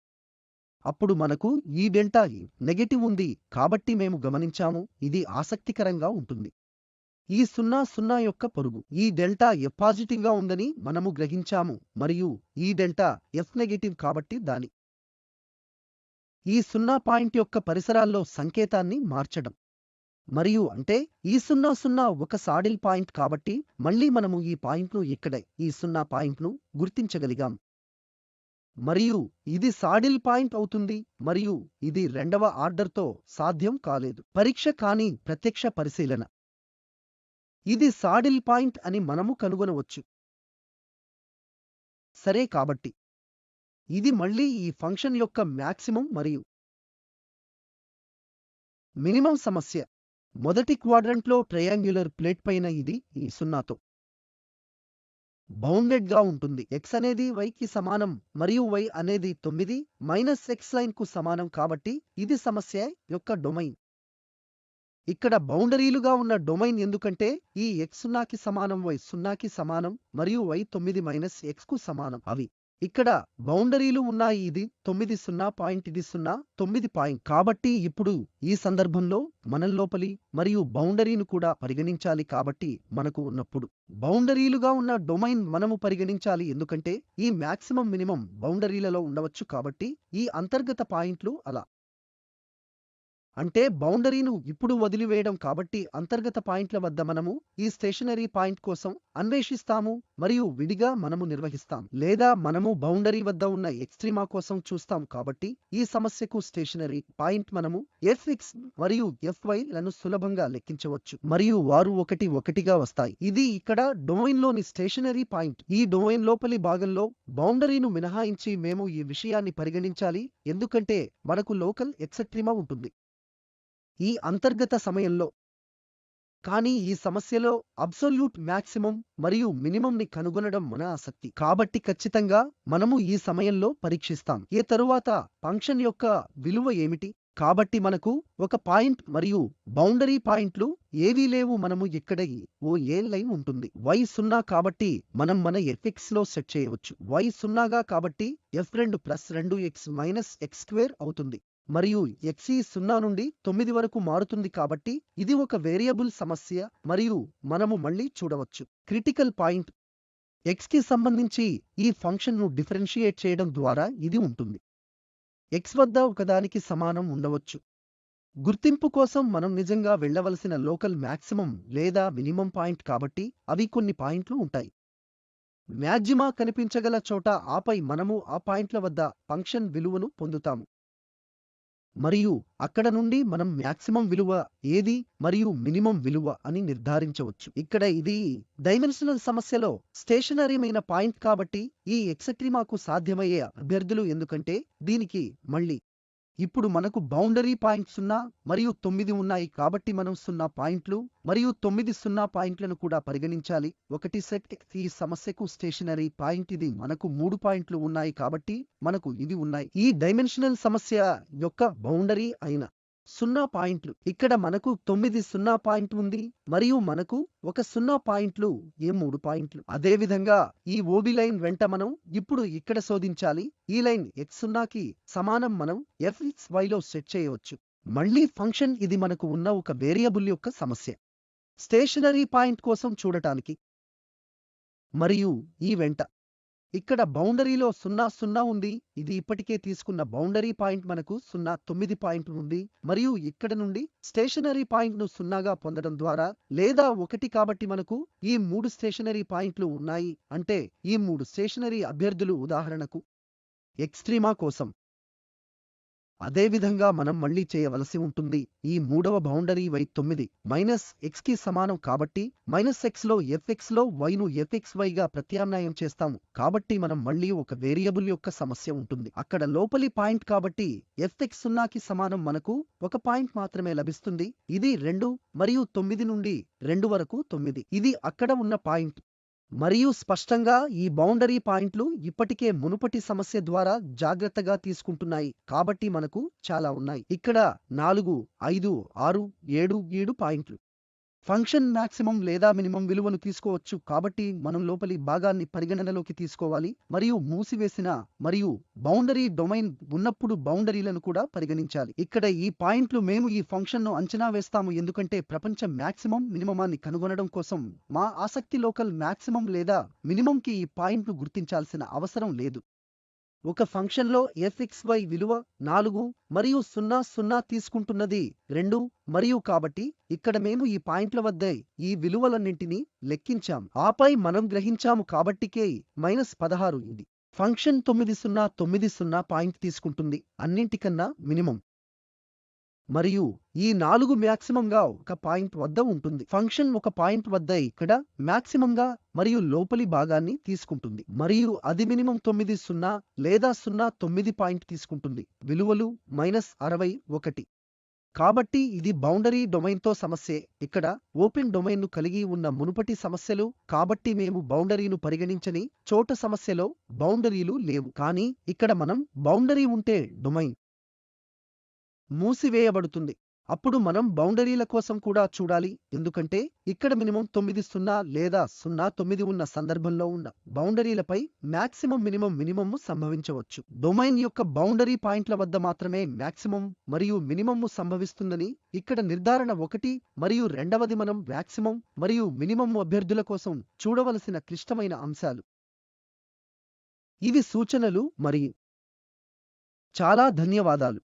అప్పుడు మనకు ఈ డెల్టా e నెగెటివ్ ఉంది. కాబట్టి మేము గమనించాము ఇది ఆసక్తికరంగా ఉంటుంది. ఈ 0 యొక్క పొరుగు ఈ డెల్టా f పాజిటివ్ గా ఉందని మనము గ్రహించాము మరియు ఈ డెల్టా f నెగెటివ్. కాబట్టి దాని ఈ 0 పాయింట్ యొక్క పరిసరాల్లో సంకేతాన్ని మార్చడం మరియు అంటే ఈ 0 ఒక సాడిల్ పాయింట్. కాబట్టి మళ్ళీ మనము ఈ పాయింట్ను ఇక్కడ ఈ 0 పాయింట్ను గుర్తించగలిగాం మరియు ఇది సాడిల్ పాయింట్ అవుతుంది మరియు ఇది రెండవ ఆర్డర్తో సాధ్యం కాలేదు. పరీక్ష కానీ ప్రత్యక్ష పరిశీలన ఇది సాడిల్ పాయింట్ అని మనము కనుగొనవచ్చు. సరే, కాబట్టి ఇది మళ్ళీ ఈ ఫంక్షన్ యొక్క మ్యాక్సిమం మరియు మినిమం సమస్య. మొదటి క్వాడ్రంట్లో ట్రయాంగ్యులర్ ప్లేట్ పైన ఇది ఈ 0తో బౌండెడ్ గా ఉంటుంది. x అనేది yకి సమానం మరియు y అనేది 9 - x లైన్ కు సమానం. కాబట్టి ఇది సమస్య యొక్క డొమైన్. ఇక్కడ బౌండరీలుగా ఉన్న డొమైన్ ఎందుకంటే ఈ x 0కి సమానం, y 0కి సమానం మరియు y 9 - x కు సమానం. అవి ఇక్కడ బౌండరీలు ఉన్నాయి. ఇది 9 0 పాయింట్, ఇది 0 9 పాయింట్. కాబట్టి ఇప్పుడు ఈ సందర్భంలో మనం లోపలి మరియు బౌండరీను కూడా పరిగణించాలి. కాబట్టి మనకు ఉన్నప్పుడు బౌండరీలుగా ఉన్న డొమైన్ మనము పరిగణించాలి ఎందుకంటే ఈ మ్యాక్సిమం మినిమం బౌండరీలలో ఉండవచ్చు. కాబట్టి ఈ అంతర్గత పాయింట్లు అలా అంటే బౌండరీను ఇప్పుడు వదిలివేయడం. కాబట్టి అంతర్గత పాయింట్ల వద్ద మనము ఈ స్టేషనరీ పాయింట్ కోసం అన్వేషిస్తాము మరియు విడిగా మనము నిర్వహిస్తాం లేదా మనము బౌండరీ వద్ద ఉన్న ఎక్స్ట్రీమా కోసం చూస్తాం. కాబట్టి ఈ సమస్యకు స్టేషనరీ పాయింట్ మనము fx మరియు fy లను సులభంగా లెక్కించవచ్చు మరియు వారు ఒకటిగా వస్తాయి. ఇది ఇక్కడ డొమైన్లోని స్టేషనరీ పాయింట్. ఈ డొమైన్ లోపలి భాగంలో బౌండరీను మినహాయించి మేము ఈ విషయాన్ని పరిగణించాలి ఎందుకంటే మనకు లోకల్ ఎక్స్ట్రీమా ఉంటుంది ఈ అంతర్గత సమయంలో. కానీ ఈ సమస్యలో అబ్సొల్యూట్ మ్యాక్సిమం మరియు మినిమంని కనుగొనడం మన ఆసక్తి. కాబట్టి ఖచ్చితంగా మనము ఈ సమయంలో పరీక్షిస్తాం ఏ తరువాత ఫంక్షన్ యొక్క విలువ ఏమిటి. కాబట్టి మనకు ఒక పాయింట్ మరియు బౌండరీ పాయింట్లు ఏవీ లేవు. మనము ఇక్కడ ఓ ఏ లైన్ ఉంటుంది. y 0 కాబట్టి మనం మన fx లో సెట్ చేయవచ్చు. y 0గా కాబట్టి f2 + 2x - x² అవుతుంది మరియు x 0 నుండి 9 వరకు మారుతుంది. కాబట్టి ఇది ఒక వేరియబుల్ సమస్య మరియు మనము మళ్ళీ చూడవచ్చు క్రిటికల్ పాయింట్ x కి సంబంధించి ఈ ఫంక్షన్ను డిఫరెన్షియేట్ చేయడం ద్వారా ఇది ఉంటుంది. x వద్ద ఒకదానికి సమానం ఉండవచ్చు. గుర్తింపు కోసం మనం నిజంగా వెళ్ళవలసిన లోకల్ మాక్సిమం లేదా మినిమం పాయింట్ కాబట్టి అవి కొన్ని పాయింట్లు ఉంటాయి. మ్యాక్సిమా కనిపించగల చోట ఆపై మనము ఆ పాయింట్ల వద్ద ఫంక్షన్ విలువను పొందుతాము. మరియు అక్కడ నుండి మనం మ్యాక్సిమం విలువ ఏది మరియు మినిమం విలువ అని నిర్ధారించవచ్చు. ఇక్కడ ఇది డైమెన్షనల్ సమస్యలో స్టేషనరీమైన పాయింట్ కాబట్టి ఈ ఎక్స్ట్రీమాకు సాధ్యమయ్యే అభ్యర్థులు ఎందుకంటే దీనికి మళ్ళీ ఇప్పుడు మనకు బౌండరీ పాయింట్ 0 మరియు 9 ఉన్నాయి కాబట్టి మనం 0 పాయింట్లు మరియు 9 0 పాయింట్లను కూడా పరిగణించాలి. ఒకటి సెట్ ఈ సమస్యకు స్టేషనరీ పాయింట్ ఇది మనకు 3 పాయింట్లు ఉన్నాయి కాబట్టి మనకు ఇవి ఉన్నాయి. ఈ డైమెన్షనల్ సమస్య యొక్క బౌండరీ అయిన 0 పాయింట్లు ఇక్కడ మనకు 9 0 పాయింట్ ఉంది మరియు మనకు ఒక 0 పాయింట్లు 3 పాయింట్లు. అదేవిధంగా ఈ ఓబి లైన్ వెంట మనం ఇప్పుడు ఇక్కడ శోధించాలి. ఈ లైన్ x0కి సమానం మనం fxyలో సెట్ చేయవచ్చు. మళ్ళీ ఫంక్షన్ ఇది మనకు ఉన్న ఒక వేరియబుల్ యొక్క సమస్య స్టేషనరీ పాయింట్ కోసం చూడటానికి మరియు ఈ వెంట ఇక్కడ బౌండరీలో 0 0 ఉంది. ఇది ఇప్పటికే తీసుకున్న బౌండరీ పాయింట్ మనకు 0 9 పాయింట్ ఉంది మరియు ఇక్కడ నుండి స్టేషనరీ పాయింట్ను 0గా పొందడం ద్వారా లేదా 1 కాబట్టి మనకు ఈ 3 స్టేషనరీ పాయింట్లు ఉన్నాయి. అంటే ఈ 3 స్టేషనరీ అభ్యర్థులు ఉదాహరణకు ఎక్స్ట్రీమా కోసం. అదేవిధంగా మనం మళ్ళీ చేయవలసి ఉంటుంది. ఈ మూడవ బౌండరీ y9 x కి సమానం కాబట్టి x లో fx లో y ను fxyగా ప్రత్యామ్నాయం చేస్తాము. కాబట్టి మనం మళ్ళీ ఒక వేరియబుల్ యొక్క సమస్య ఉంటుంది. అక్కడ లోపలి పాయింట్ కాబట్టి fx 0కి సమానం మనకు ఒక పాయింట్ మాత్రమే లభిస్తుంది. ఇది 2 మరియు 9 నుండి 2 వరకు 9. ఇది అక్కడ ఉన్న పాయింట్. మరియు స్పష్టంగా ఈ బౌండరీ పాయింట్లు ఇప్పటికే మునుపటి సమస్య ద్వారా జాగ్రత్తగా తీసుకుంటున్నాయి కాబట్టి మనకు చాలా ఉన్నాయి. ఇక్కడ 4 5 6 7 7 పాయింట్లు. ఫంక్షన్ మాక్సిమం లేదా మినిమం విలువను తీసుకోవచ్చు కాబట్టి మనం లోపలి భాగాన్ని పరిగణనలోకి తీసుకోవాలి మరియు మూసివేసిన మరియు బౌండరీ డొమైన్ ఉన్నప్పుడు బౌండరీలను కూడా పరిగణించాలి. ఇక్కడ ఈ పాయింట్లు మేము ఈ ఫంక్షన్ను అంచనా వేస్తాము ఎందుకంటే ప్రపంచ మాక్సిమం మినిమమాన్ని కనుగొనడం కోసం మా ఆసక్తి లోకల్ మాక్సిమం లేదా మినిమంకి ఈ పాయింట్ను గుర్తించాల్సిన అవసరం లేదు. ఒక ఫంక్షన్లో fxy విలువ 4 మరియు 0 0 తీసుకుంటున్నది 2 మరియు కాబట్టి ఇక్కడ మేము ఈ పాయింట్ల వద్ద ఈ విలువలన్నింటినీ లెక్కించాం ఆపై మనం గ్రహించాము కాబట్టి -16 ఇది ఫంక్షన్ 9 0 9 0 పాయింట్ తీసుకుంటుంది అన్నింటికన్నా మినిమం మరియు ఈ 4 మ్యాక్సిమంగా ఒక పాయింట్ వద్ద ఉంటుంది. ఫంక్షన్ ఒక పాయింట్ వద్ద ఇక్కడ మ్యాక్సిమంగా మరియు లోపలి భాగాన్ని తీసుకుంటుంది మరియు అది మినిమం 9 0 లేదా 0 9 పాయింట్ తీసుకుంటుంది. విలువలు -61. కాబట్టి ఇది బౌండరీ డొమైన్తో సమస్యే. ఇక్కడ ఓపెన్ డొమైన్ను కలిగి ఉన్న మునుపటి సమస్యలు కాబట్టి మేము బౌండరీను పరిగణించని చోట సమస్యలో బౌండరీలు లేవు కానీ ఇక్కడ మనం బౌండరీ ఉంటే డొమైన్ మూసివేయబడుతుంది. అప్పుడు మనం బౌండరీల కోసం కూడా చూడాలి ఎందుకంటే ఇక్కడ మినిమం 9 0 లేదా 0 9 ఉన్న సందర్భంలో ఉన్న బౌండరీలపై మాక్సిమం మినిమం సంభవించవచ్చు. డొమైన్ యొక్క బౌండరీ పాయింట్ల వద్ద మాత్రమే మాక్సిమం మరియు మినిమం సంభవిస్తుందని ఇక్కడ నిర్ధారణ 1 మరియు రెండవది మనం మాక్సిమం మరియు మినిమం అభ్యర్థుల కోసం చూడవలసిన క్లిష్టమైన అంశాలు. ఇవి సూచనలు మరియు చాలా ధన్యవాదాలు.